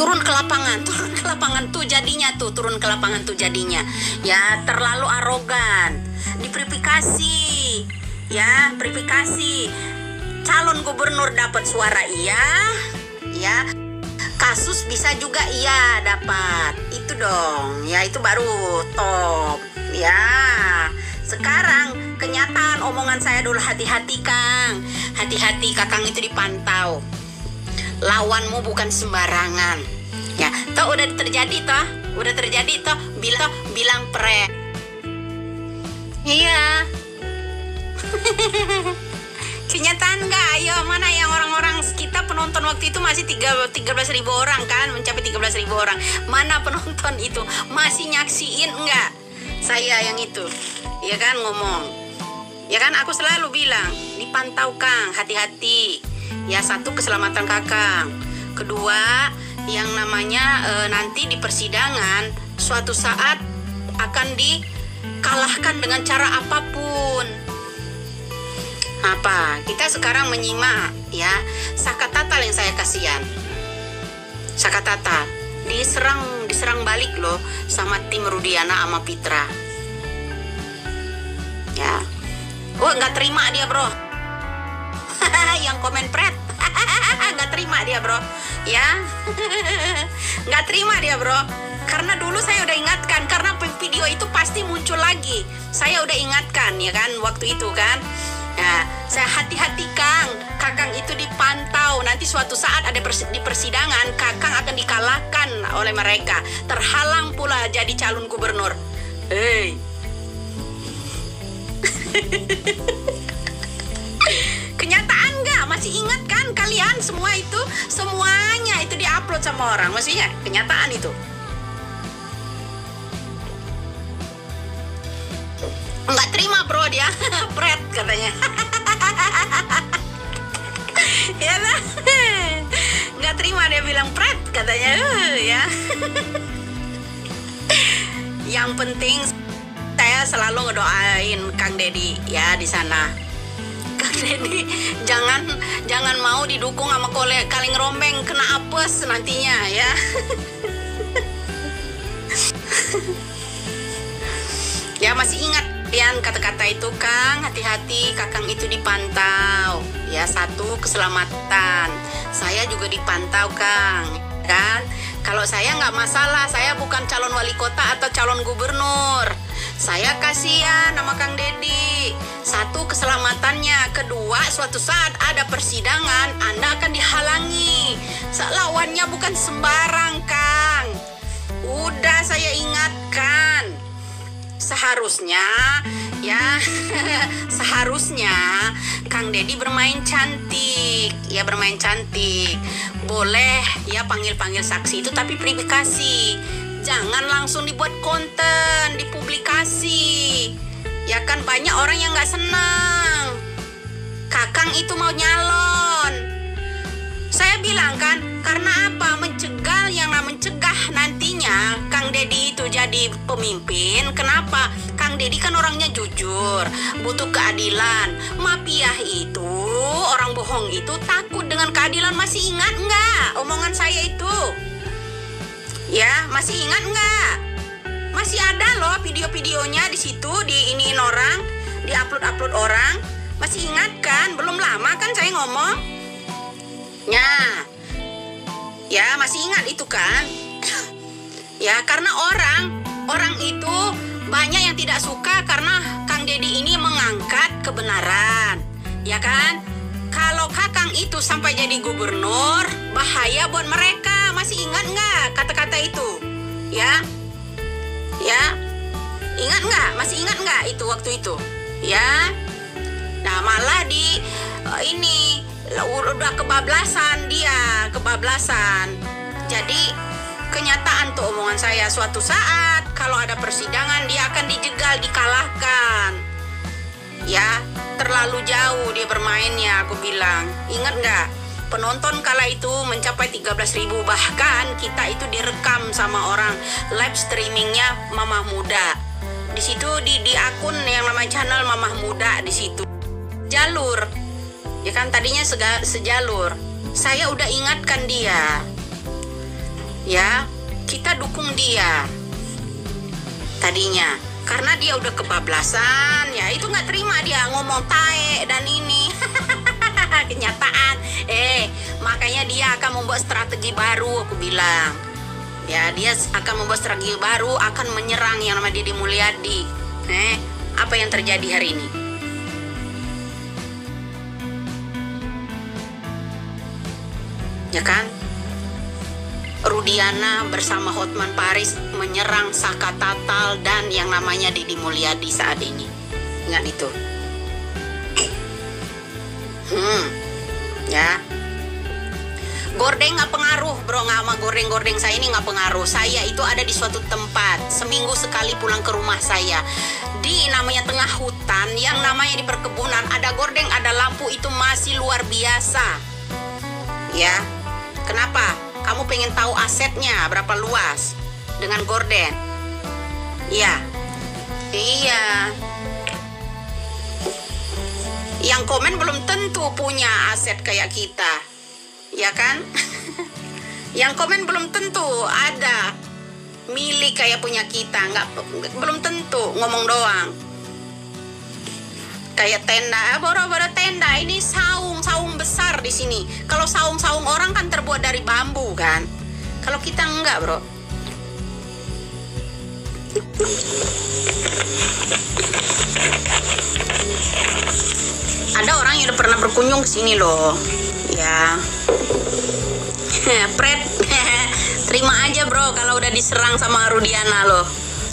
turun ke lapangan tuh jadinya ya, terlalu arogan, diverifikasi ya, verifikasi calon gubernur dapat suara iya ya, kasus bisa juga iya dapat, itu dong ya, itu baru top ya. Sekarang kenyataan omongan saya dulu, hati-hati Kang, hati-hati Kakang itu dipantau, lawanmu bukan sembarangan ya. Toh udah terjadi toh, bilang pre. Iya. Kenyataan nggak? Ayo, mana yang orang-orang kita penonton waktu itu masih 13.000 orang kan, mencapai 13.000 orang. Mana penonton itu masih nyaksiin nggak? Saya yang itu, ya kan, ngomong, ya kan, aku selalu bilang dipantau Kang, hati-hati. Ya, satu, keselamatan Kakang. Kedua, yang namanya nanti di persidangan suatu saat akan dikalahkan dengan cara apapun. Apa? Kita sekarang menyimak ya, Saka Tatal yang saya kasihan. Saka Tatal diserang balik loh sama tim Rudiana sama Pitra. Ya. Oh, nggak terima dia, bro. Yang komen pret. Nggak terima dia, bro. Ya. Nggak terima dia, bro. Karena dulu saya udah ingatkan, karena video itu pasti muncul lagi. Saya udah ingatkan ya kan waktu itu kan. Nah, saya hati-hati Kang, Kakang itu dipantau. Nanti suatu saat ada di persidangan, Kakang akan dikalahkan oleh mereka. Terhalang pula jadi calon gubernur. Hei. Kenyataan nggak? Masih ingat kan kalian semua itu? Semuanya itu diupload sama orang. Masih ingat? Kenyataan itu. Nggak terima bro dia. Pret katanya. Ya lah. Nggak terima dia bilang pret katanya. Ya. Yang penting saya selalu ngedoain Kang Deddy ya di sana. Kang Deddy jangan mau didukung sama kaleng rombeng, kena apes nantinya ya. Ya, masih ingat Pian kata-kata itu Kang, hati-hati Kakang itu dipantau ya. Satu, keselamatan, saya juga dipantau Kang kan. Kalau saya nggak masalah, saya bukan calon wali kota atau calon gubernur, saya kasihan sama Kang Deddy. Satu, keselamatannya. Kedua, suatu saat ada persidangan Anda akan dihalangi, lawannya bukan sembarang Kang. Udah saya ingatkan. Seharusnya ya seharusnya Kang Deddy bermain cantik ya, bermain cantik. Boleh ya panggil saksi itu, tapi verifikasi, jangan langsung dibuat konten dipublikasi ya kan. Banyak orang yang nggak senang Kakang itu mau nyalon. Saya bilang kan, karena apa? Mencegah nantinya Kang Deddy itu jadi pemimpin. Kenapa? Kang Deddy kan orangnya jujur, butuh keadilan. Mafiah itu, orang bohong itu takut dengan keadilan. Masih ingat nggak omongan saya itu? Ya, masih ingat nggak? Masih ada loh video-videonya di situ, diiniin orang, diupload orang. Masih ingat kan? Belum lama kan saya ngomong? Ya, masih ingat itu kan? Ya, karena orang itu banyak yang tidak suka karena Kang Deddy ini mengangkat kebenaran, ya kan? Kalau Kakang itu sampai jadi gubernur, bahaya buat mereka. Masih ingat nggak kata-kata itu? Ya, ingat nggak? Masih ingat nggak itu waktu itu? Ya, nah malah ini udah kebablasan dia. Jadi kenyataan tuh omongan saya, suatu saat kalau ada persidangan dia akan dijegal, dikalahkan ya. Terlalu jauh dia bermainnya, aku bilang. Ingat nggak, penonton kala itu mencapai 13.000, bahkan kita itu direkam sama orang, live streamingnya Mamah Muda di situ, di akun yang namanya channel Mamah Muda di situ. Jalur ya kan, tadinya sejalur. Saya udah ingatkan dia ya kita dukung dia tadinya, karena dia udah kebablasan ya, itu nggak terima dia ngomong tae dan ini kenyataan. Makanya dia akan membuat strategi baru, aku bilang ya, dia akan membuat strategi baru, akan menyerang yang namanya Deddy Mulyadi. Apa yang terjadi hari ini? Ya kan, Rudiana bersama Hotman Paris menyerang Saka Tatal dan yang namanya Deddy Mulyadi saat ini. Ingat itu. Ya. Gordeng nggak pengaruh, bro, nggak sama gordeng saya ini nggak pengaruh. Saya itu ada di suatu tempat, seminggu sekali pulang ke rumah saya. Di namanya tengah hutan, yang namanya di perkebunan, ada gordeng, ada lampu, itu masih luar biasa. Ya. Kenapa? Kamu pengen tahu asetnya berapa luas dengan gorden? Iya. Yang komen belum tentu punya aset kayak kita, ya kan? Yang komen belum tentu ada milik kayak punya kita, belum tentu, ngomong doang. Kayak tenda, boro-boro tenda, ini saung besar di sini. Kalau saung orang kan terbuat dari bambu kan. Kalau kita enggak, bro. Ada orang yang udah pernah berkunjung ke sini loh. Ya. Pret. Terima aja, bro, kalau udah diserang sama Rudiana loh.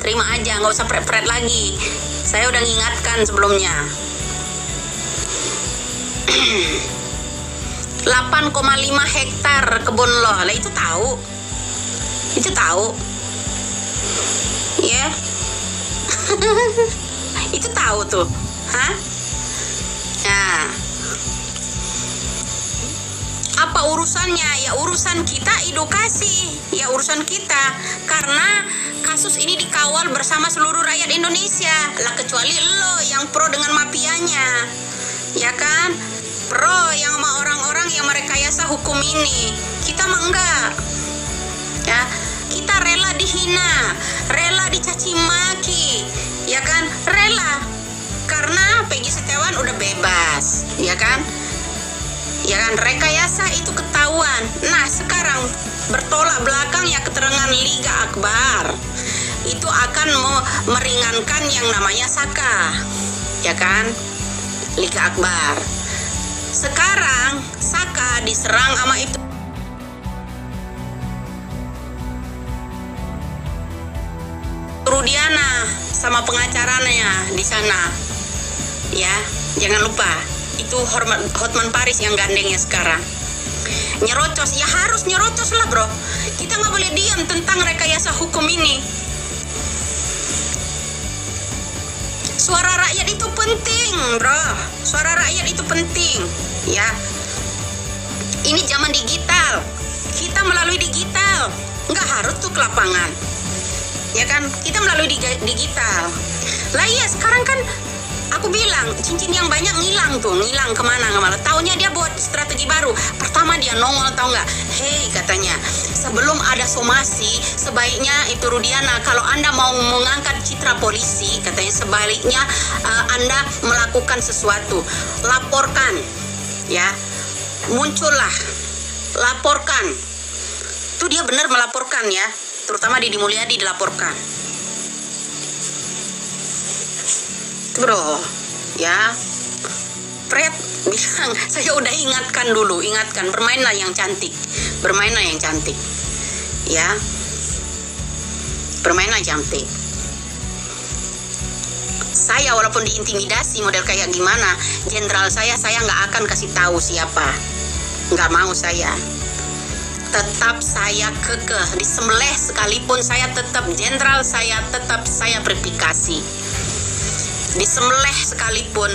Terima aja, nggak usah pret-pret lagi. Saya udah ngingatkan sebelumnya. 8,5 hektar kebun loh. Lah itu tahu. Itu tahu. Ya. Yeah. Itu tahu tuh. Hah? Nah. Apa urusannya? Ya urusan kita edukasi. Ya urusan kita. Karena kasus ini dikawal bersama seluruh rakyat Indonesia. Lah kecuali lo yang pro dengan mafianya. Ya kan? Pro yang sama orang-orang yang merekayasa hukum ini. Kita mah enggak. Ya, kita rela dihina, rela dicaci maki. Ya kan? Rela. Karena Peggy Setiawan udah bebas, ya kan? Ya kan, rekayasa itu ketahuan. Nah, sekarang bertolak belakang ya keterangan Liga Akbar. Itu akan meringankan yang namanya Saka. Ya kan? Liga Akbar. Sekarang Saka diserang sama itu Rudiana sama pengacaranya di sana. Ya, jangan lupa itu Hotman Paris yang gandengnya sekarang. Nyerocos, ya harus nyerocos lah, bro. Kita nggak boleh diam tentang rekayasa hukum ini. Suara rakyat itu penting, bro. Suara rakyat itu penting, ya. Ini zaman digital. Kita melalui digital. Nggak harus tuh ke lapangan. Ya kan? Kita melalui digital. Lah iya, sekarang kan aku bilang, cincin yang banyak ngilang kemana. Taunya dia buat strategi baru. Pertama dia nongol, tau nggak? Hei, katanya, sebelum ada somasi, sebaiknya itu Rudiana, kalau Anda mau mengangkat citra polisi, katanya sebaliknya Anda melakukan sesuatu. Laporkan, ya. Muncullah, laporkan. Itu dia benar melaporkan ya. Terutama Deddy Mulyadi dilaporkan. Bro, ya, Pret bilang, saya udah ingatkan, bermainlah yang cantik, ya, bermainlah cantik. Saya walaupun diintimidasi model kayak gimana, jenderal saya nggak akan kasih tahu siapa, nggak mau saya. Tetap saya kekeh, disembelih sekalipun saya tetap jenderal, saya tetap saya verifikasi. Disembelih sekalipun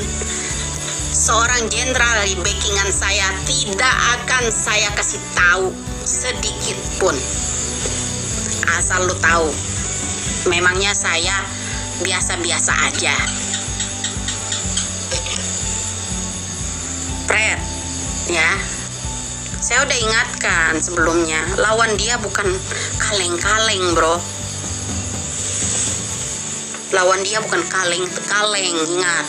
seorang jenderal di backingan saya tidak akan saya kasih tahu sedikit pun. Asal lu tahu, memangnya saya biasa-biasa aja. Pret, ya. Saya udah ingatkan sebelumnya, lawan dia bukan kaleng-kaleng, bro. Lawan dia bukan kaleng-kaleng, ingat.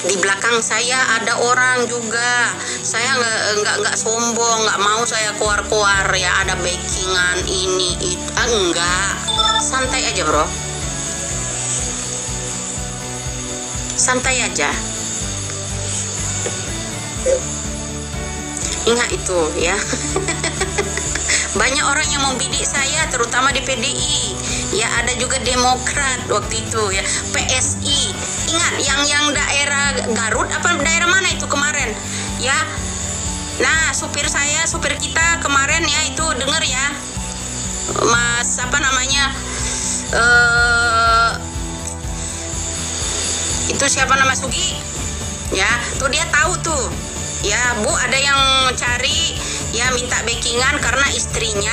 Di belakang saya ada orang juga. Saya nggak sombong, nggak mau saya keluar-keluar ya ada backingan ini itu. Enggak, santai aja, bro. Santai aja. Ingat itu ya. Banyak orang yang mau bidik saya, terutama di PDI. Ya ada juga Demokrat waktu itu ya. PSI. Ingat yang daerah Garut apa daerah mana itu kemarin? Ya. Nah, supir kita kemarin ya itu denger ya. Mas apa namanya? Itu siapa nama Sugi? Ya, tuh dia tahu tuh. Ya, Bu, ada yang cari ya minta backingan karena istrinya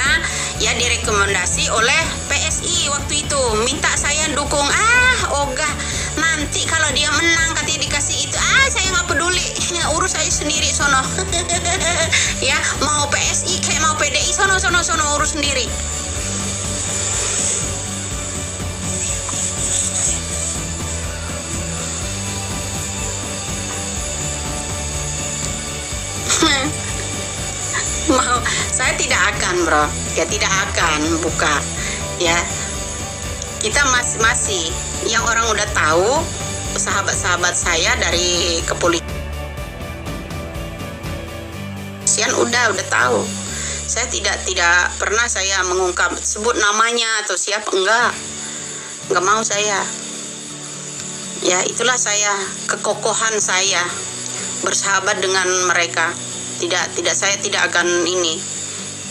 ya direkomendasi oleh PSI waktu itu. Minta saya dukung. Ogah. Nanti kalau dia menang katanya dikasih itu. Saya nggak peduli. Urus saya sendiri sono. Ya, mau PSI kayak mau PDI sono urus sendiri. Mau saya tidak akan, bro, ya tidak akan buka ya. Kita masih yang orang udah tahu, sahabat-sahabat saya dari kepolisian udah tahu. Saya tidak pernah saya mengungkap sebut namanya atau siapa, enggak mau saya. Ya itulah saya, kekokohan saya bersahabat dengan mereka. Saya tidak akan ini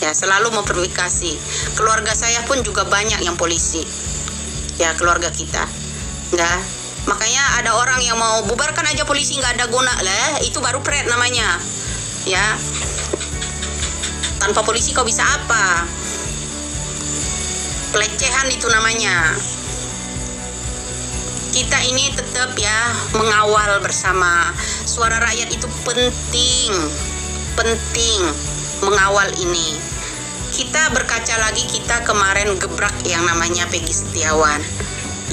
ya, selalu memverifikasi. Keluarga saya pun juga banyak yang polisi ya, keluarga kita enggak. Makanya ada orang yang mau bubarkan aja polisi, nggak ada guna lah, itu baru pret namanya ya. Tanpa polisi kau bisa apa? Pelecehan itu namanya. Kita ini tetap ya mengawal bersama. Suara rakyat itu penting mengawal ini. Kita berkaca lagi, kita kemarin gebrak yang namanya Peggy Setiawan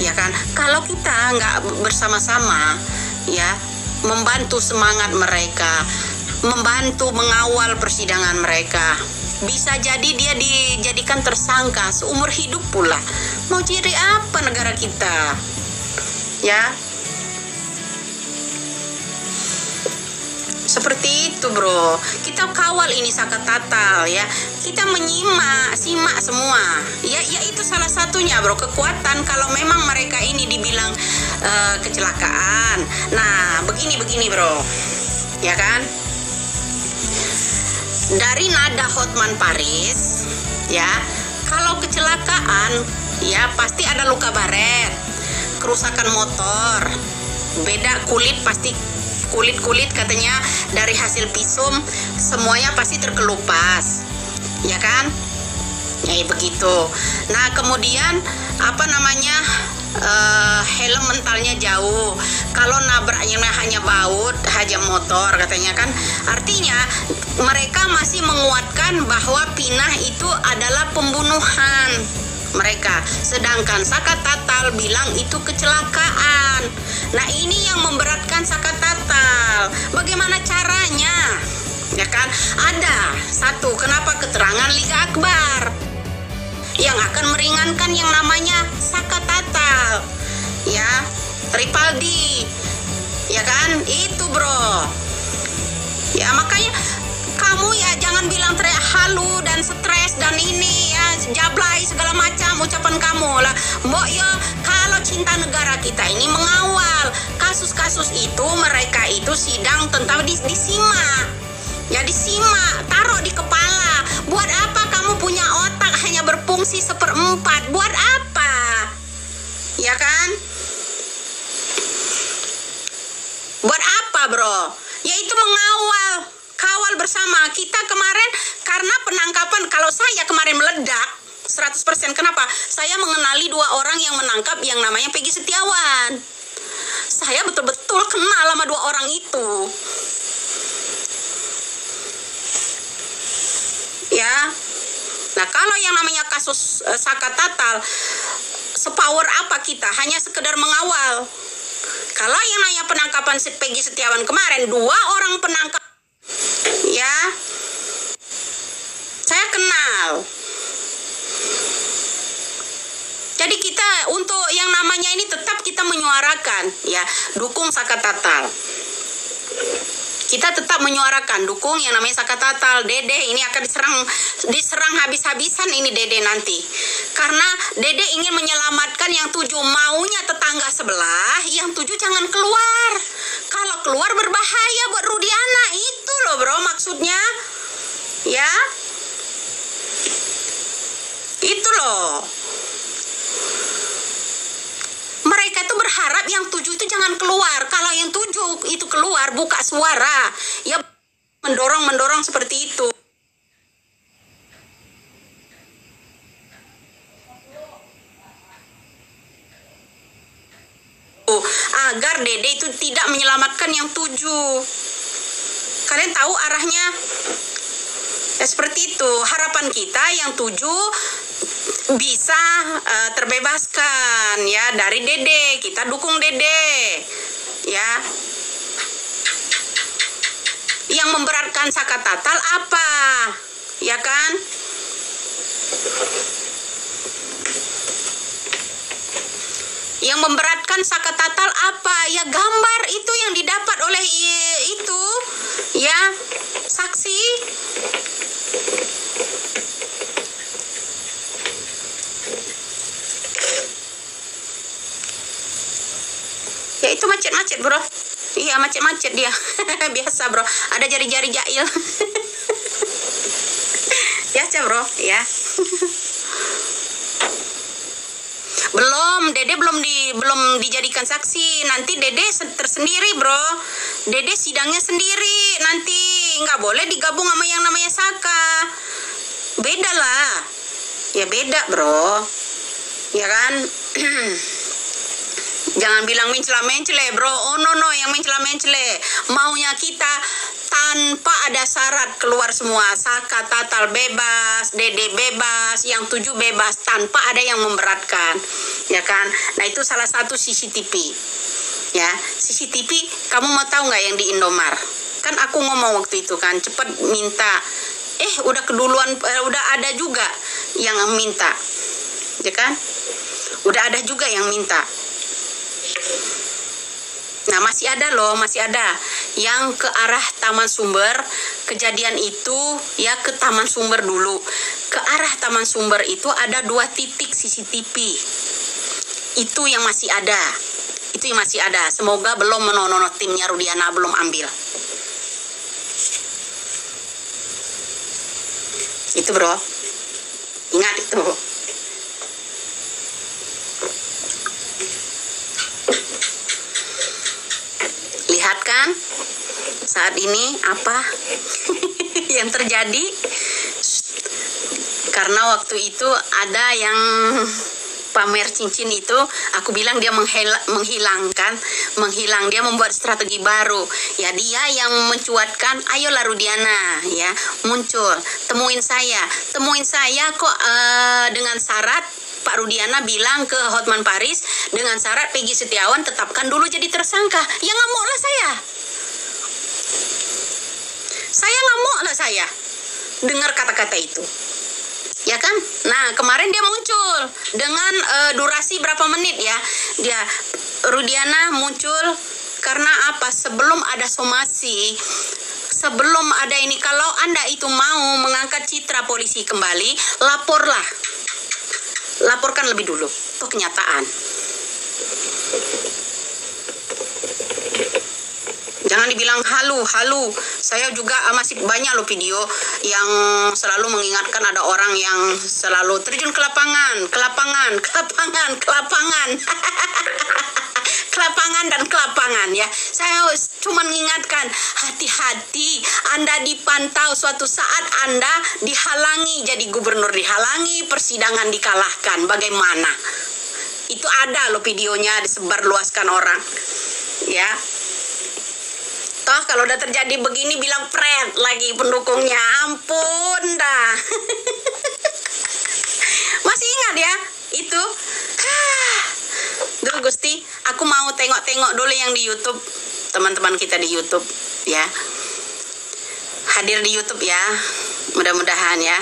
ya kan. Kalau kita nggak bersama-sama ya membantu semangat mereka, membantu mengawal persidangan mereka, bisa jadi dia dijadikan tersangka seumur hidup pula. Mau ciri apa negara kita ya? Seperti itu, bro. Kita kawal ini Saka Tatal ya. Kita simak semua. Ya itu salah satunya, bro. Kekuatan kalau memang mereka ini dibilang kecelakaan. Nah, begini, bro. Ya kan? Dari nada Hotman Paris, ya. Kalau kecelakaan, ya pasti ada luka baret, kerusakan motor, beda kulit pasti. Kulit katanya dari hasil visum semuanya pasti terkelupas ya kan ya begitu. Nah kemudian apa namanya helm mentalnya jauh. Kalau nabraknya hanya baut haja motor katanya kan, artinya mereka masih menguatkan bahwa pinah itu adalah pembunuhan mereka, sedangkan Saka Tatal bilang itu kecelakaan. Nah ini yang memberatkan Saka Tatal. Bagaimana caranya? Ya kan, ada satu, kenapa keterangan Liga Akbar yang akan meringankan yang namanya Saka Tatal ya, Ripaldi ya kan, itu bro ya. Makanya kamu ya jangan bilang teriak halu dan stres dan ini ya jablay segala macam ucapan kamu lah. Mbok ya kalau cinta negara kita ini mengawal kasus-kasus itu, mereka itu sidang tentang disimak ya, disimak, taruh di kepala. Buat apa kamu punya otak hanya berfungsi 1/4? Buat apa? Ya kan? Buat apa, bro? Yaitu mengawal, kawal bersama. Kita kemarin karena penangkapan, kalau saya kemarin meledak 100%. Kenapa? Saya mengenali 2 orang yang menangkap yang namanya Peggy Setiawan. Saya betul-betul kenal sama 2 orang itu. ya. Nah, kalau yang namanya kasus Saka Tatal, sepower apa kita? Hanya sekedar mengawal. Kalau yang namanya penangkapan Peggy Setiawan kemarin, 2 orang penangkap, ya, saya kenal. Jadi kita untuk yang namanya ini tetap kita menyuarakan, ya, dukung Saka Tatal. Kita tetap menyuarakan dukung yang namanya Saka Tatal. Dede ini akan diserang habis-habisan ini Dede nanti. Karena Dede ingin menyelamatkan yang 7, maunya tetangga sebelah, yang 7 jangan keluar. Kalau keluar berbahaya buat Rudiana, itu loh bro maksudnya. Ya. Itu loh. Mereka itu berharap yang 7 itu jangan keluar. Kalau yang 7 itu keluar, buka suara, ya mendorong seperti itu. Agar Dede itu tidak menyelamatkan yang 7. Kalian tahu arahnya? Ya, seperti itu. Harapan kita yang 7 bisa terbebaskan ya dari Dede. Kita dukung Dede. Ya. Yang memberatkan Saka Tatal apa? Ya kan? Yang memberatkan Saka Tatal apa? Ya gambar itu yang didapat oleh itu ya saksi. Ya itu macet-macet bro. Iya macet-macet dia. Biasa bro. Ada jari-jari jahil. Biasa bro ya. Dede belum dijadikan saksi. Nanti Dede tersendiri bro. Dede sidangnya sendiri. Nanti nggak boleh digabung sama yang namanya Saka. Beda lah. Ya beda bro. Ya kan. Jangan bilang mencela-mencele bro. Oh no yang mencela-mencele. Maunya kita tanpa ada syarat keluar semua. Saka Tatal bebas, Dede bebas, yang 7 bebas tanpa ada yang memberatkan. Ya kan? Nah itu salah satu CCTV. Ya, CCTV kamu mau tahu nggak yang di Indomar? Kan aku ngomong waktu itu kan, cepat minta. Udah keduluan, udah ada juga yang minta. Ya kan? Udah ada juga yang minta. Nah masih ada loh, masih ada yang ke arah Taman Sumber. Kejadian itu ya ke Taman Sumber dulu. Ke arah Taman Sumber itu ada 2 titik CCTV. Itu yang masih ada. Itu yang masih ada. Semoga belum menonono timnya Rudiana belum ambil. Itu bro. Ingat itu. Lihat kan saat ini apa yang terjadi. Karena waktu itu ada yang pamer cincin itu, aku bilang dia menghilang, dia membuat strategi baru. Ya dia yang mencuatkan, ayolah Rudiana ya muncul, temuin saya kok dengan syarat Pak Rudiana bilang ke Hotman Paris dengan syarat Peggy Setiawan tetapkan dulu jadi tersangka. Ya ngamuk lah saya ngamuk lah saya dengar kata-kata itu. Ya kan? Nah, kemarin dia muncul dengan durasi berapa menit ya? Dia Rudiana muncul karena apa? Sebelum ada somasi, sebelum ada ini, kalau Anda itu mau mengangkat citra polisi kembali, laporkan lebih dulu. Itu kenyataan. Jangan dibilang halu. Saya juga masih banyak loh video yang selalu mengingatkan ada orang yang selalu terjun ke lapangan. Kelapangan dan kelapangan ya. Saya cuma mengingatkan, hati-hati, Anda dipantau, suatu saat Anda dihalangi jadi gubernur, dihalangi, persidangan dikalahkan. Bagaimana? Itu ada loh videonya, disebarluaskan orang. Ya. Toh kalau udah terjadi begini bilang pret lagi pendukungnya, ampun dah. Gusti, aku mau tengok-tengok dulu yang di YouTube, teman-teman kita di YouTube ya. Hadir di YouTube ya, mudah-mudahan ya.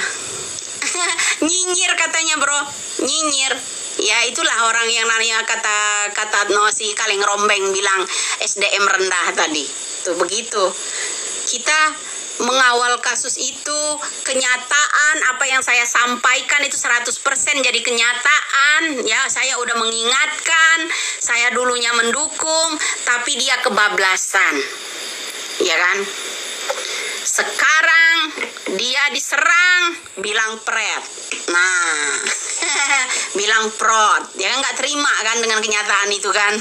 Nyinyir katanya bro, nyinyir. Ya itulah orang yang nanya kata si kaleng rombeng bilang SDM rendah tadi. Tuh begitu. Kita mengawal kasus itu, kenyataan apa yang saya sampaikan itu 100% jadi kenyataan. Ya, saya udah mengingatkan, saya dulunya mendukung, tapi dia kebablasan. Ya kan? Sekarang dia diserang, bilang pret. Nah, bilang prot. Dia nggak terima kan dengan kenyataan itu kan.